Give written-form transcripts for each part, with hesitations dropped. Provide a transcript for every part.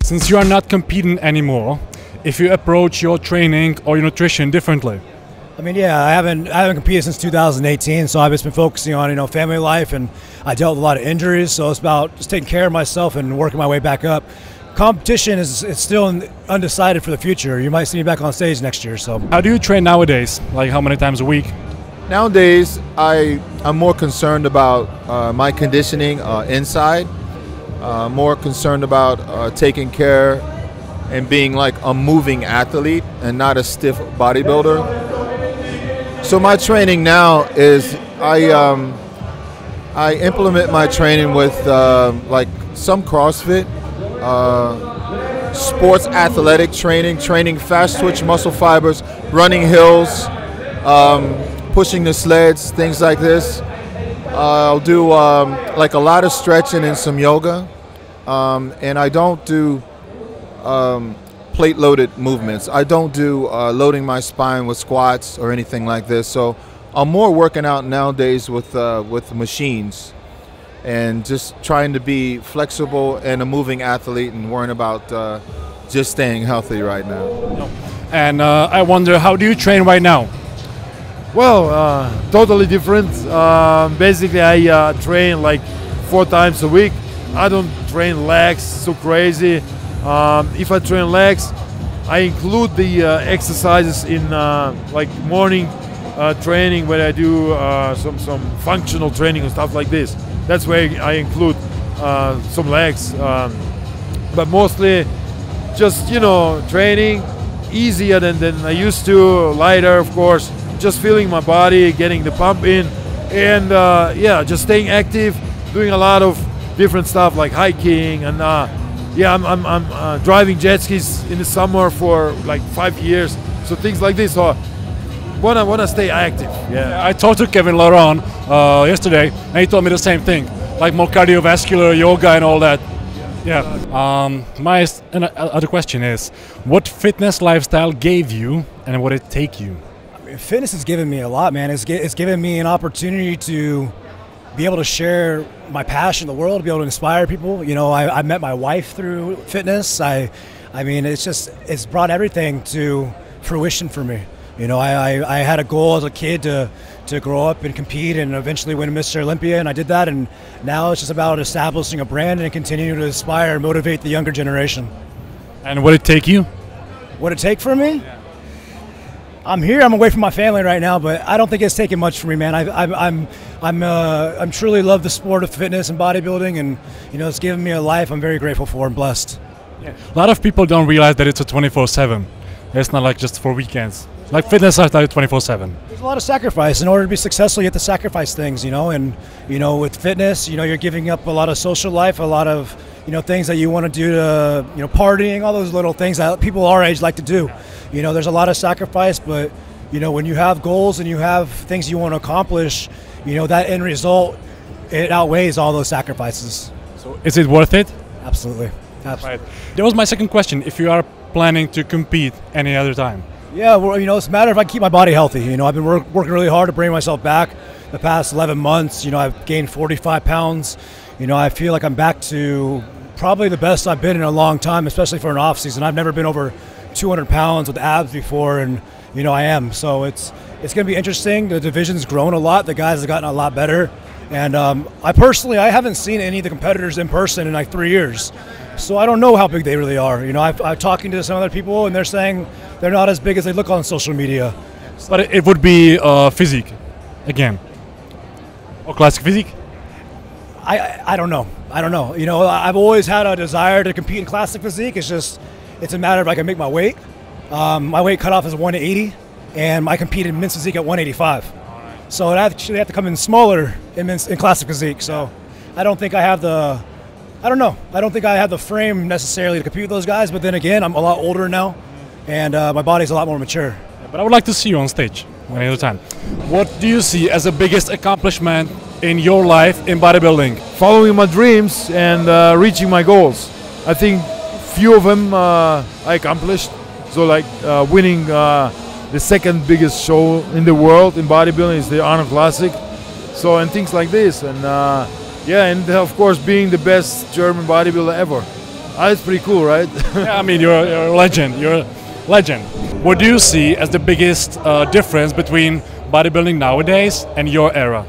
Since you are not competing anymore, if you approach your training or your nutrition differently? I mean, yeah, I haven't competed since 2018, so I've just been focusing on family life, and I dealt with a lot of injuries, so it's about just taking care of myself and working my way back up. Competition is still undecided for the future. You might see me back on stage next year. So how do you train nowadays? Like how many times a week? Nowadays, I'm more concerned about my conditioning inside. More concerned about taking care and being like a moving athlete and not a stiff bodybuilder. So my training now is I implement my training with like some CrossFit, sports athletic training fast twitch muscle fibers, running hills, pushing the sleds, things like this. I'll do like a lot of stretching and some yoga, and I don't do plate-loaded movements. I don't do loading my spine with squats or anything like this. So I'm more working out nowadays with machines and just trying to be flexible and a moving athlete and worrying about just staying healthy right now. And I wonder, how do you train right now? Well, totally different. Basically, I train like 4 times a week. I don't train legs so crazy. If I train legs, I include the exercises in like morning training where I do some functional training and stuff like this. That's where I include some legs, but mostly just training easier than I used to, lighter of course, just feeling my body, getting the pump in, and yeah, just staying active, doing a lot of different stuff like hiking, and yeah, I'm driving jet skis in the summer for like 5 years, so things like this. So wanna stay active. Yeah. I talked to Kevin Levrone yesterday, and he told me the same thing, like more cardiovascular yoga and all that. Yeah. My other question is, what fitness lifestyle gave you, and what did it take you? I mean, fitness has given me a lot, man. It's given me an opportunity to be able to share my passion in the world, to be able to inspire people. I met my wife through fitness. I mean, it's brought everything to fruition for me. I had a goal as a kid to grow up and compete and eventually win Mr. Olympia, and I did that, and now it's just about establishing a brand and continuing to inspire and motivate the younger generation. And what did it take you? What did it take for me? Yeah. I'm here. I'm away from my family right now, but I don't think it's taken much for me, man. I'm truly love the sport of fitness and bodybuilding, and it's given me a life I'm very grateful for and blessed. Yeah. A lot of people don't realize that it's a 24/7. It's not like just for weekends. Like fitness lifestyle 24/7. There's a lot of sacrifice. In order to be successful, you have to sacrifice things, and with fitness, you're giving up a lot of social life, a lot of things that you want to do to partying, all those little things that people our age like to do. There's a lot of sacrifice, but when you have goals and you have things you want to accomplish, that end result, it outweighs all those sacrifices. So is it worth it? Absolutely. Absolutely. Right. That was my second question. If you are planning to compete any other time? Yeah, well, it's a matter if I keep my body healthy. I've been working really hard to bring myself back the past 11 months. I've gained 45 pounds. I feel like I'm back to probably the best I've been in a long time, especially for an off season. I've never been over 200 pounds with abs before, and I am. So it's going to be interesting. The division's grown a lot. The guys have gotten a lot better, and I haven't seen any of the competitors in person in like 3 years. So I don't know how big they really are. I'm talking to some other people, and they're saying they're not as big as they look on social media. But it would be physique again, or classic physique. I don't know. I've always had a desire to compete in classic physique. It's a matter of I can make my weight. My weight cutoff is 180, and I compete in men's physique at 185. So it actually have to come in smaller in classic physique. So I don't think I have the. I don't know. I don't think I have the frame necessarily to compete with those guys, but then again, I'm a lot older now, and my body's a lot more mature. But I would like to see you on stage any other time. What do you see as the biggest accomplishment in your life in bodybuilding? Following my dreams and reaching my goals. I think few of them I accomplished. So like winning the second biggest show in the world in bodybuilding is the Arnold Classic. So, and things like this, and yeah, and of course being the best German bodybuilder ever. It's pretty cool, right? Yeah, I mean, you're a legend. You're a legend. What do you see as the biggest difference between bodybuilding nowadays and your era?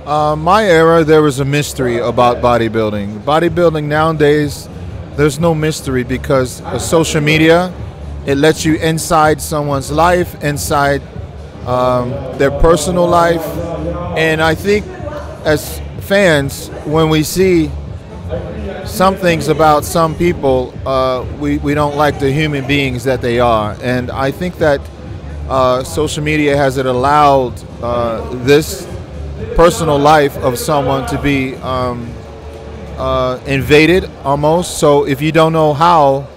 My era, there was a mystery about bodybuilding. Bodybuilding nowadays, there's no mystery because of social media. It lets you inside someone's life, inside their personal life. And I think as fans, when we see some things about some people, we don't like the human beings that they are. And I think that social media has allowed this personal life of someone to be invaded almost. So if you don't know how,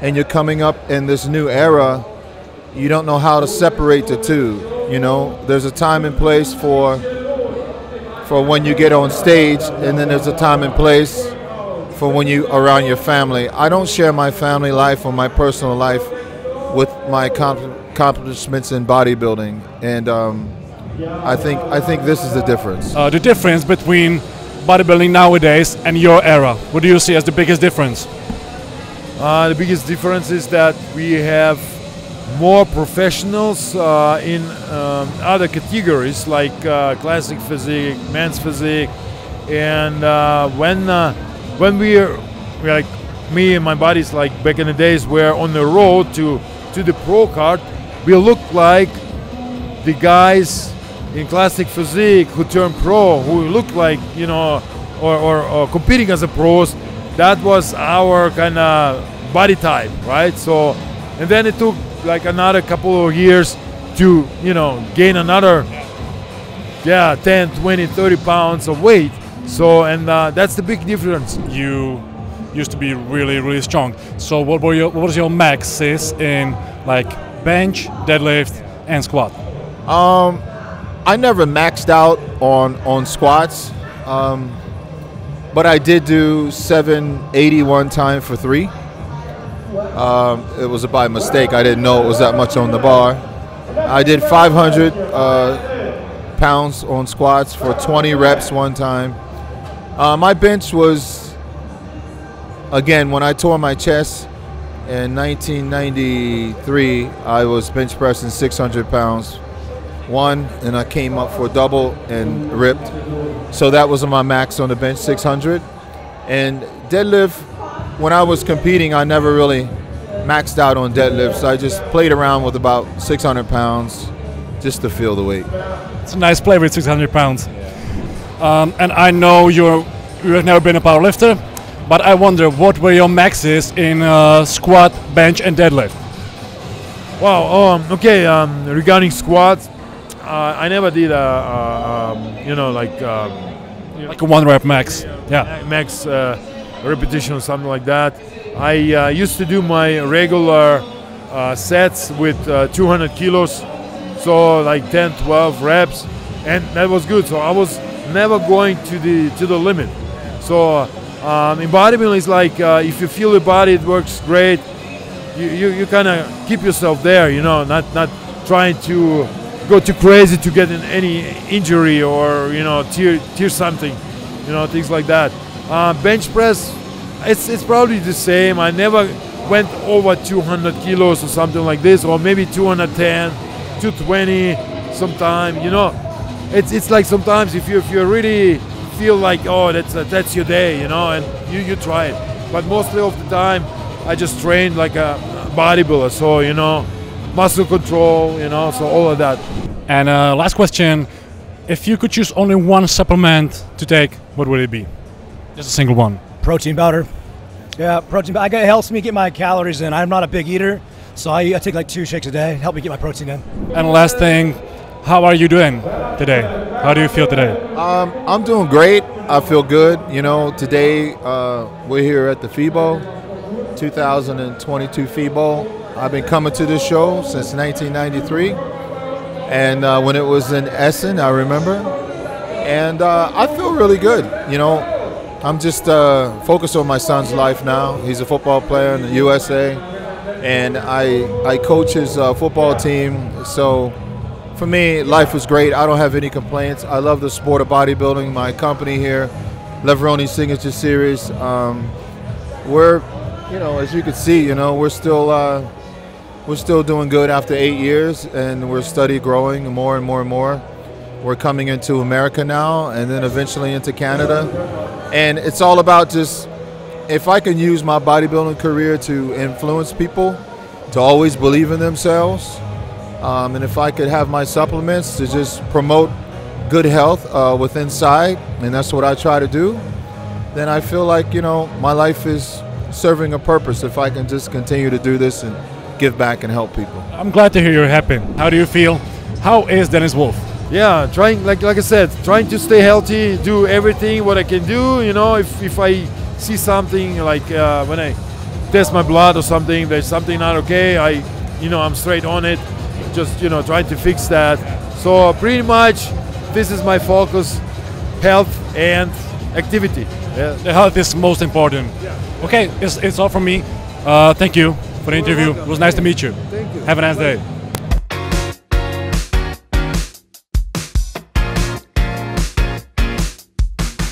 and you're coming up in this new era, you don't know how to separate the two. You know, there's a time and place for when you get on stage, and then there's a time and place for when you around your family. I don't share my family life or my personal life with my accomplishments in bodybuilding, and I think this is the difference. The difference between bodybuilding nowadays and your era. What do you see as the biggest difference? The biggest difference is that we have more professionals in other categories like classic physique, men's physique, and when we're like me and my buddies, like back in the days, were on the road to the pro card, we look like the guys in classic physique who turned pro, who look like, you know, or competing as a pros. That was our kind of body type, right? So, and then it took like another couple of years to, you know, gain another 10, 20, 30 pounds of weight. So, and that's the big difference. You used to be really, really strong. So what was your maxes in like bench, deadlift, and squat? I never maxed out on squats, but I did do 780 one time for 3. It was by mistake. I didn't know it was that much on the bar. I did 500 pounds on squats for 20 reps one time. My bench was, again, when I tore my chest in 1993, I was bench pressing 600 pounds. And I came up for double and ripped. So that was my max on the bench, 600. And deadlift, when I was competing, I never really maxed out on deadlifts. I just played around with about 600 pounds just to feel the weight. It's a nice play with 600 pounds. And I know you have never been a powerlifter, but I wonder what were your maxes in squat, bench, and deadlift? Wow. Regarding squats, I never did like a 1 rep max. Yeah. Max repetition or something like that. I used to do my regular sets with 200 kilos, so like 10, 12 reps, and that was good. So I was never going to the limit. So in bodybuilding, it's like if you feel your body, it works great. You kind of keep yourself there, you know, not trying to go too crazy to get in any injury or, you know, tear something, you know, things like that. Bench press, it's probably the same. I never went over 200 kilos or something like this, or maybe 210, 220 sometime, you know. It's like sometimes if you really feel like, oh, that's your day, you know, and you try it. But mostly of the time, I just trained like a bodybuilder, so, you know, muscle control, you know, so all of that. And last question, if you could choose only one supplement to take, what would it be? Just a single one. Protein powder. Yeah, protein powder. It helps me get my calories in. I'm not a big eater, so I take like 2 shakes a day, help me get my protein in. And last thing, how are you doing today? How do you feel today? I'm doing great. I feel good. You know, today we're here at the Fibo, 2022 Fibo. I've been coming to this show since 1993, and when it was in Essen, I remember, and I feel really good. You know, I'm just focused on my son's life now. He's a football player in the USA, and I coach his football team. So for me, life was great. I don't have any complaints. I love the sport of bodybuilding. My company here, Levrone Signature Series, we're you know, as you can see, you know, we're still doing good after 8 years, and we're steady growing more and more and more. We're coming into America now, and then eventually into Canada. And it's all about just, if I can use my bodybuilding career to influence people to always believe in themselves, and if I could have my supplements to just promote good health with inside, and that's what I try to do, then I feel like, you know, my life is serving a purpose if I can just continue to do this and give back and help people. I'm glad to hear you're happy. How do you feel? How is Dennis Wolf? Yeah, trying, like I said, trying to stay healthy, do everything what I can do. You know, if I see something like when I test my blood or something, there's something not okay, I'm straight on it, just, you know, trying to fix that. So pretty much this is my focus, health and activity. Yeah. The health is most important. Yeah. Okay, it's all from me. Thank you for the interview. It was nice to meet you. Thank you. Have a nice day.